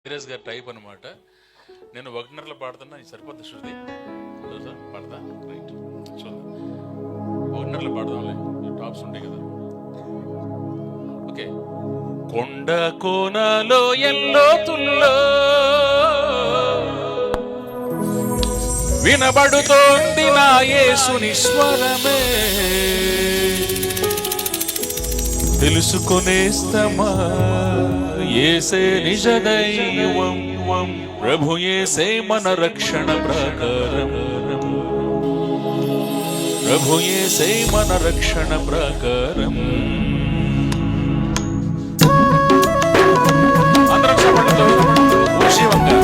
ధీరజ్ గారి టైప్ అనమాట. నేను 1:30 పాడుతున్నా, ఇది సరిపోద్ది శృతి పాడతా. రైట్, చూద్దాం. 1:30 పాడదాంలే, టాప్స్ ఉంటాయి కదా. ఓకే. కొండ కోనలో ఎల్లోతుల్లో వినబడుతోంది నా యేసుని స్వరమే, తెలుసుకొనేస్తమా యేసే నిజ దైవం, ప్రభు యేసే మన రక్షణ ప్రాకారం, ప్రభు యేసే మన రక్షణ ప్రాకారం. అందరం చెప్పండితో శివంగా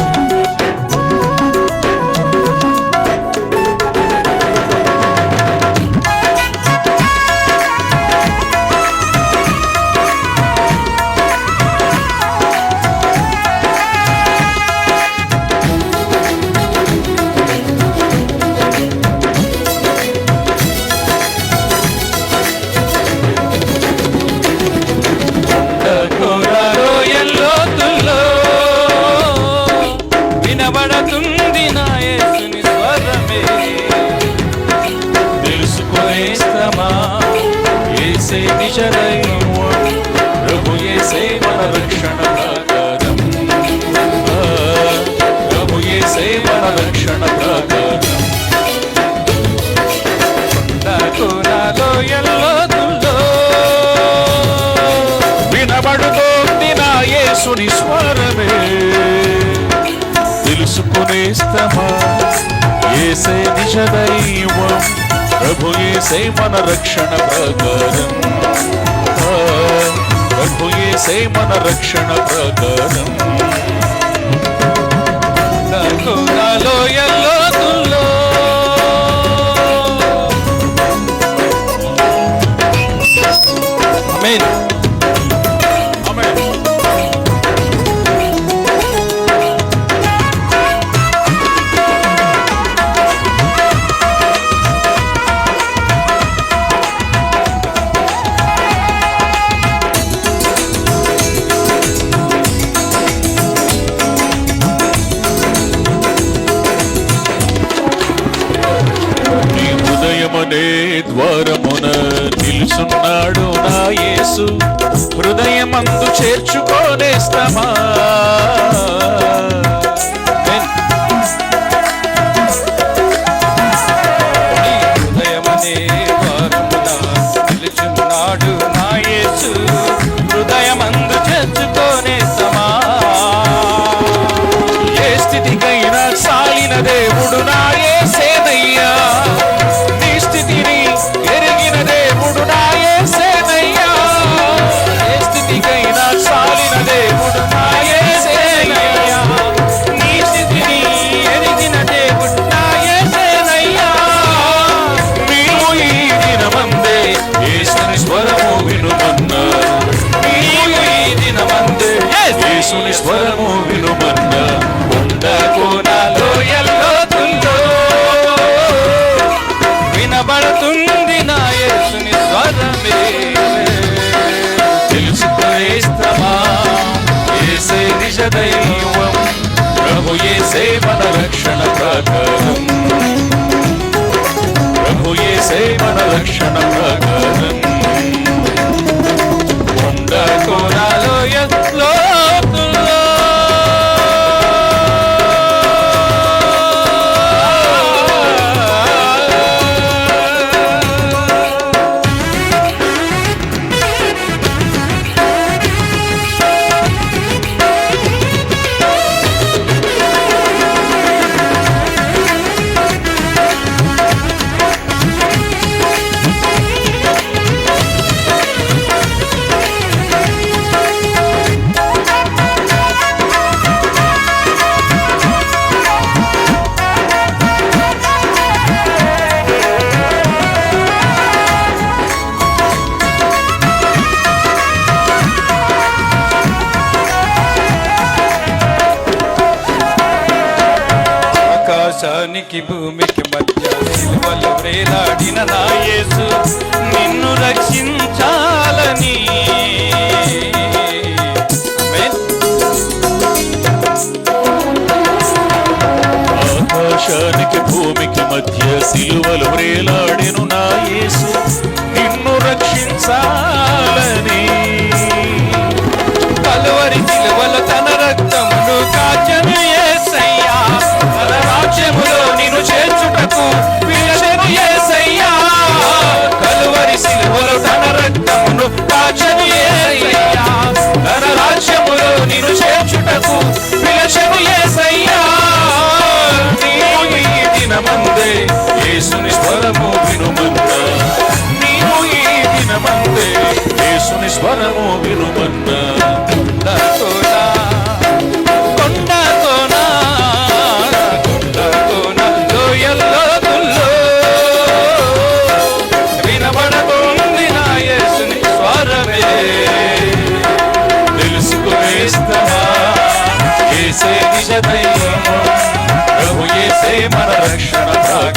ప్రభు యేసే మన రక్షణ ప్రాకారం, ప్రభు యేసే మన రక్షణ ప్రాకారం. కోనాలో ఎల్లోతుల్లో వినబడుతోంది నా యేసుని స్వరమే, తెలుసుకునేస్తమా యేసే నిజ దైవం, ప్రభు యేసే మన రక్షణ ప్రాకారం, ప్రభు యేసే మన రక్షణ ప్రాకారం. కోనాలో ఎల్లోతుల్లో ఆమేన్. హృదయమనే ద్వారమున నిలుచున్నాడు నా యేసు, హృదయమందు చేర్చుకోనేస్తమా. హృదయమనే ద్వారమున నిలుచున్నాడు నా యేసు, హృదయమందు చేర్చుకోనేస్తమా. ఏ స్థితికైనా సాలిన దేవుడు నా యేసేనయ్యా, ఎరిగిన దేవుడు నా యేసేనయ్యా, ఏ స్థితికైనా చాలిన దేవుడు నా యేసేనయ్యా, నీ స్థితిని ఎరిగిన దేవుడు నా యేసేనయ్యా. నీవు ఈ దినమందే యేసుని స్వరము వినుమన్నా, నీవు ఈ దినమందే యేసుని స్వరము వినుమన్నా. కొండ కోనలో ఎల్లోతుల్లో వినబడుతుంది నా యేసుని స్వరమే, తెలుసుకునేస్తమా యేసే నిజ దైవం, ప్రభు యేసే మన రక్షణ ప్రాకారం, ప్రభు యేసే మన రక్షణ ప్రాకారం. కొండ కోనలో ఎల్లోతుల్లో ఆకాశానికి భూమికి మధ్య సిలువలో వేలాడిన నా యేసు, నిన్ను రక్షించాలని. ఆమేన్. ఆకాశానికి భూమికి మధ్య సిలువలు వేలాడెను నా యేసు నిన్ను రక్షించాలని. కలువరి సిలువలో తన రక్తమును కాచెను యేసయ్యా, తన రాజ్యములో నిన్ను చేర్చుటకు పిలిచెను యేసయ్యా. కలువరి సిలువలో తన రక్తమును కాచెను యేసయ్యా, తన రాజ్యములో నిన్ను చేర్చుటకు పిలిచెను యేసయ్యా. నీవు ఈ దినమందే యేసుని స్వరము వినుమన్నా, నీవు ఈ దినమందే యేసుని స్వరము వినుమన్నా. వినబడబోంది నా యేసుని స్వరమే. తెలుసుకునేస్తావా యేసే నిజ దైవము, ప్రభు యేసే మన రక్షణ భాగ్యం.